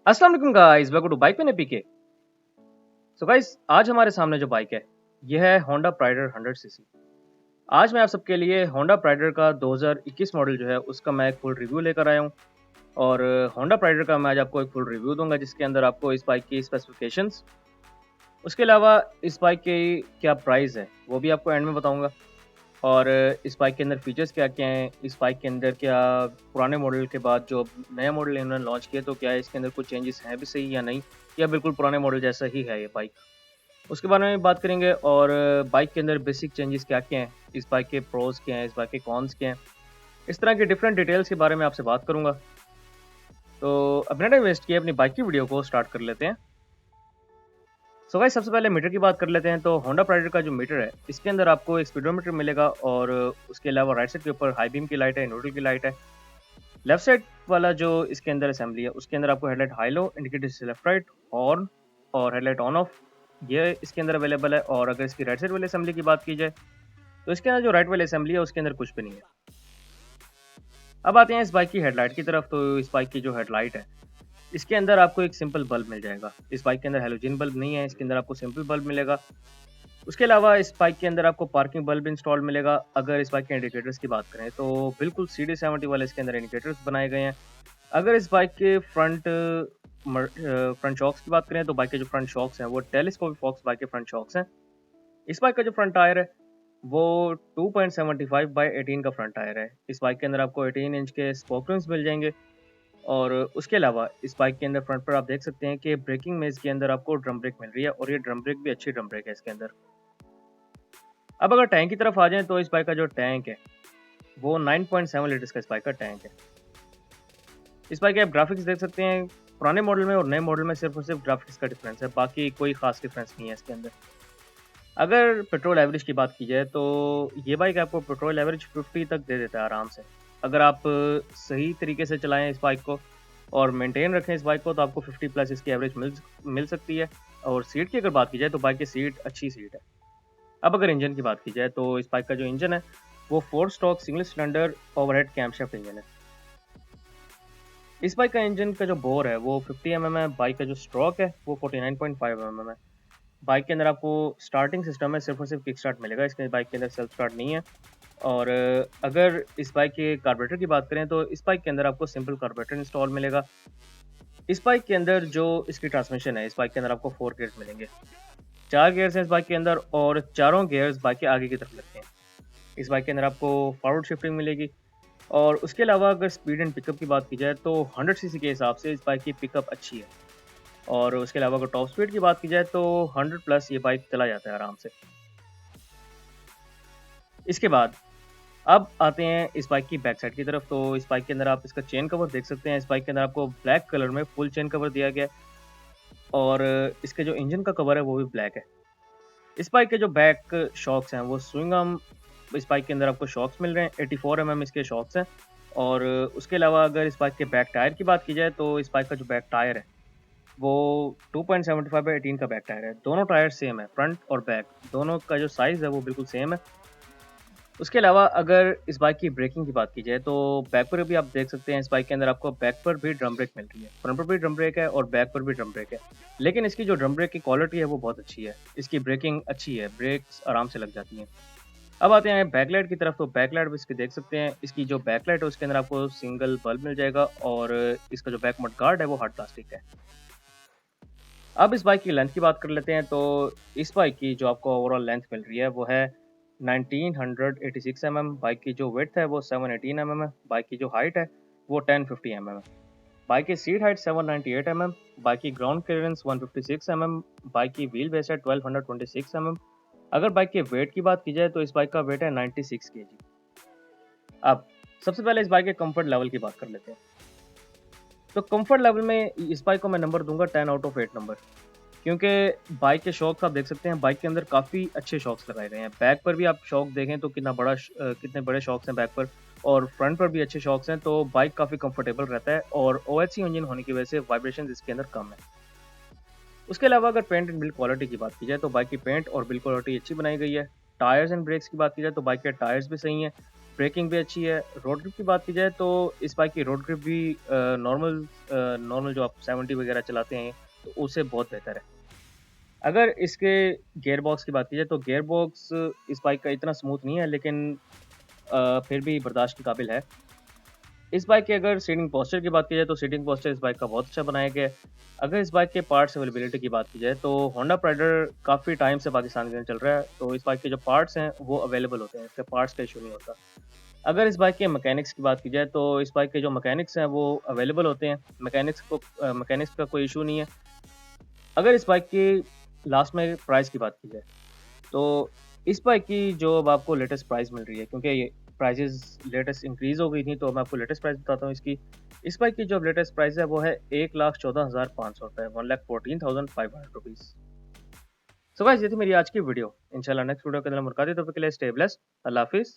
अस्सलाम वालेकुम guys, welcome to bike में पीके। सो गाइस, आज हमारे सामने जो बाइक है यह है होंडा प्राइडर 100 सीसी। आज मैं आप सबके लिए होंडा प्राइडर का 2021 मॉडल जो है उसका मैं एक फुल रिव्यू लेकर आया हूँ। और होंडा प्राइडर का मैं आज आपको एक फुल रिव्यू दूंगा जिसके अंदर आपको इस बाइक की स्पेसिफिकेशंस, उसके अलावा इस बाइक की क्या प्राइस है वो भी आपको एंड में बताऊंगा। और इस बाइक के अंदर फीचर्स क्या-क्या हैं, इस बाइक के अंदर क्या पुराने मॉडल के बाद जो नया मॉडल इन्होंने लॉन्च किया तो क्या इसके अंदर कुछ चेंजेस हैं भी सही या नहीं, या बिल्कुल पुराने मॉडल जैसा ही है ये बाइक। उसके बारे में बात करेंगे। और बाइक के अंदर बेसिक चेंजेस क्या-क्या हैं, इस बाइक के प्रोस क्या हैं, इस बाइक के कॉन्स क्या हैं, इस तरह के डिफरेंट डिटेल्स के बारे में आपसे बात करूँगा। तो अपना टाइम वेस्ट किए अपनी बाइक की वीडियो को स्टार्ट कर लेते हैं। सो गाइस, सबसे पहले मीटर की बात कर लेते हैं। तो होंडा प्राइडर का जो मीटर है इसके अंदर आपको एक स्पीडोमीटर मिलेगा और उसके अलावा राइट साइड के ऊपर हाई बीम की लाइट है, न्यूट्रल की लाइट है। लेफ्ट साइड वाला जो इसके अंदर असेंबली है उसके अंदर आपको headlight high low, indicator left right, horn और हेडलाइट ऑन ऑफ, ये इसके अंदर अवेलेबल है। और अगर इसकी राइट साइड वाली असेंबली की बात की जाए तो इसके अंदर जो राइट वाली असेंबली है उसके अंदर कुछ भी नहीं है। अब आते हैं इस बाइक की हेडलाइट की तरफ। तो इस बाइक की जो हेडलाइट है इसके अंदर आपको एक सिंपल बल्ब मिल जाएगा। इस बाइक के अंदर हेलोजन बल्ब नहीं है, इसके अंदर आपको सिंपल बल्ब मिलेगा। उसके अलावा इस बाइक के अंदर आपको पार्किंग बल्ब इंस्टॉल मिलेगा। अगर इस बाइक के इंडिकेटर्स की बात करें तो बिल्कुल CD70 वाले इसके अंदर इंडिकेटर्स बनाए गए हैं। अगर इस बाइक के फ्रंट शॉक्स की बात करें तो बाइक के जो फ्रंट शॉक्स हैं वो टेलीस्कोपिक फॉक्स बाइक के फ्रंट शॉक्स हैं। इस बाइक का जो फ्रंट टायर है वो 2.75 बाई 18 का फ्रंट टायर है। इस बाइक के अंदर आपको 18 इंच के स्पोक रिम्स मिल जाएंगे। और उसके अलावा इस बाइक के अंदर फ्रंट पर आप देख सकते हैं कि ब्रेकिंग में इसके अंदर आपको ड्रम ब्रेक मिल रही है और ये ड्रम ब्रेक भी अच्छी ड्रम ब्रेक है इसके अंदर। अब अगर टैंक की तरफ आ जाएं तो इस बाइक का जो टैंक है वो 9.7 लीटर्स का इस बाइक का टैंक है। इस बाइक के आप ग्राफिक्स देख सकते हैं, पुराने मॉडल में और नए मॉडल में सिर्फ और सिर्फ ग्राफिक्स का डिफरेंस है, बाकी कोई खास डिफरेंस नहीं है इसके अंदर। अगर पेट्रोल एवरेज की बात की जाए तो ये बाइक आपको पेट्रोल एवरेज 50 तक दे देता है आराम से। अगर आप सही तरीके से चलाएं इस बाइक को और मेंटेन रखें इस बाइक को तो आपको 50 प्लस इसकी एवरेज मिल सकती है। और सीट की अगर बात की जाए तो बाइक की सीट अच्छी सीट है। अब अगर इंजन की बात की जाए तो इस बाइक का जो इंजन है वो 4 stroke single cylinder overhead camshaft engine है। इस बाइक का इंजन का जो बोर है वो 50 है। बाइक का जो स्ट्रोक है वो 49.5 है। बाइक के अंदर आपको स्टार्टिंग सिस्टम है, सिर्फ और सिर्फ किक स्टार्ट मिलेगा, इसके बाइक के अंदर सेल्फ स्टार्ट नहीं है। और अगर इस बाइक के कार्बोरेटर की बात करें तो इस बाइक के अंदर आपको सिंपल कार्बोरेटर इंस्टॉल मिलेगा। इस बाइक के अंदर जो इसकी ट्रांसमिशन है इस बाइक के अंदर आपको 4 गियर्स मिलेंगे। 4 गियर्स हैं इस बाइक के अंदर और चारों गियर्स बाइक के आगे की तरफ लगते हैं। इस बाइक के अंदर आपको फॉरवर्ड शिफ्टिंग मिलेगी। और उसके अलावा अगर स्पीड एंड पिकअप की बात की जाए तो 100 सीसी के हिसाब से इस बाइक की पिकअप अच्छी है। और उसके अलावा अगर टॉप स्पीड की बात की जाए तो 100 प्लस ये बाइक चला जाता है आराम से। इसके बाद अब आते हैं इस बाइक की बैक साइड की तरफ। तो इस बाइक के अंदर आप इसका चेन कवर देख सकते हैं। इस बाइक के अंदर आपको ब्लैक कलर में फुल चेन कवर दिया गया है और इसके जो इंजन का कवर है वो भी ब्लैक है। इस बाइक के जो बैक शॉक्स हैं वो स्विंग आर्म, इस बाइक के अंदर आपको शॉक्स मिल रहे हैं, 84 इसके शॉक्स हैं। और उसके अलावा अगर इस बाइक के बैक टायर की बात की जाए तो इस बाइक का जो बैक टायर है वो 2.75 बाई 18 का बैक टायर है। दोनों टायर सेम है, फ्रंट और बैक दोनों का जो साइज़ है वो बिल्कुल सेम है। उसके अलावा अगर इस बाइक की ब्रेकिंग की बात की जाए तो बैक पर भी आप देख सकते हैं इस बाइक के अंदर आपको बैक पर भी ड्रम ब्रेक मिल रही है। फ्रंट पर भी ड्रम ब्रेक है और बैक पर भी ड्रम ब्रेक है। लेकिन इसकी जो ड्रम ब्रेक की क्वालिटी है वो बहुत अच्छी है, इसकी ब्रेकिंग अच्छी है, ब्रेक्स आराम से लग जाती हैं। अब आते हैं बैकलाइट की तरफ। तो बैकलाइट भी इसकी देख सकते हैं, इसकी जो बैकलाइट है उसके अंदर आपको सिंगल बल्ब मिल जाएगा और इसका जो बैक मड गार्ड है वो हार्ड प्लास्टिक है। अब इस बाइक की लेंथ की बात कर लेते हैं। तो इस बाइक की जो आपको ओवरऑल लेंथ मिल रही है वो है 1986 बाइक की जो विड्थ है वो 718 है। बाइक की जो हाइट है वो 1050 है। बाइक की सीट हाइट 798 बाइक की ग्राउंड क्लियरेंस 156 बाइक की व्हील बेस है 1226 अगर बाइक के वेट की बात की जाए तो इस बाइक का वेट है 96 kg। अब सबसे पहले इस बाइक के कंफर्ट लेवल की बात कर लेते हैं। तो कंफर्ट लेवल में इस बाइक को मैं नंबर दूंगा 10 आउट ऑफ 8 नंबर, क्योंकि बाइक के शॉक्स आप देख सकते हैं, बाइक के अंदर काफ़ी अच्छे शॉक्स लगाए गए हैं। बैक पर भी आप शॉक देखें तो कितने बड़े शॉक्स हैं बैक पर, और फ्रंट पर भी अच्छे शॉक्स हैं। तो बाइक काफ़ी कंफर्टेबल रहता है और OHC इंजन होने की वजह से वाइब्रेशन इसके अंदर कम है। उसके अलावा अगर पेंट एंड बिल्ड क्वालिटी की बात की जाए तो बाइक की पेंट और बिल्ड क्वालिटी अच्छी बनाई गई है। टायर्स एंड ब्रेक्स की बात की जाए तो बाइक के टायर्स भी सही हैं। ब्रेकिंग भी अच्छी है। रोड ग्रिप की बात की जाए तो इस बाइक की रोड ग्रिप भी नॉर्मल जो आप 70 वगैरह चलाते हैं, तो उससे बहुत बेहतर है। अगर इसके गियर बॉक्स की बात की जाए तो गियर बॉक्स इस बाइक का इतना स्मूथ नहीं है, लेकिन फिर भी बर्दाश्त के काबिल है। इस बाइक के अगर सीटिंग पोस्चर की बात की जाए तो सीटिंग पोस्चर इस बाइक का बहुत अच्छा बनाया गया है। अगर इस बाइक के पार्ट्स अवेलेबिलिटी की बात की जाए तो होंडा प्राइडर काफ़ी टाइम से पाकिस्तान के अंदर चल रहा है, तो इस बाइक के जो पार्ट्स हैं वो अवेलेबल होते हैं, इसके पार्ट्स का इश्यू नहीं होता। अगर इस बाइक के मैकेनिक्स की बात की जाए तो इस बाइक के जो मैकेनिक्स हैं वो अवेलेबल होते हैं, मैकेनिक्स का कोई इश्यू नहीं है। अगर इस बाइक की लास्ट में प्राइस की बात की जाए, तो इस बाइक की जो अब आपको लेटेस्ट प्राइस मिल रही है, क्योंकि ये प्राइसेज़ लेटेस्ट इंक्रीज़ हो गई थी, तो मैं आपको लेटेस्ट प्राइस बताता हूँ इसकी। इस बाइक की जो लेटेस्ट प्राइस है वो है ₹1,14,500 ₹1,14,500। सो गाइस ये थी मेरी आज की वीडियो। इंशाल्लाह नेक्स्ट वीडियो के अंदर मुलाकात है, तब तक के लिए स्टे ब्लेस्ड। अल्लाह हाफ़िज़।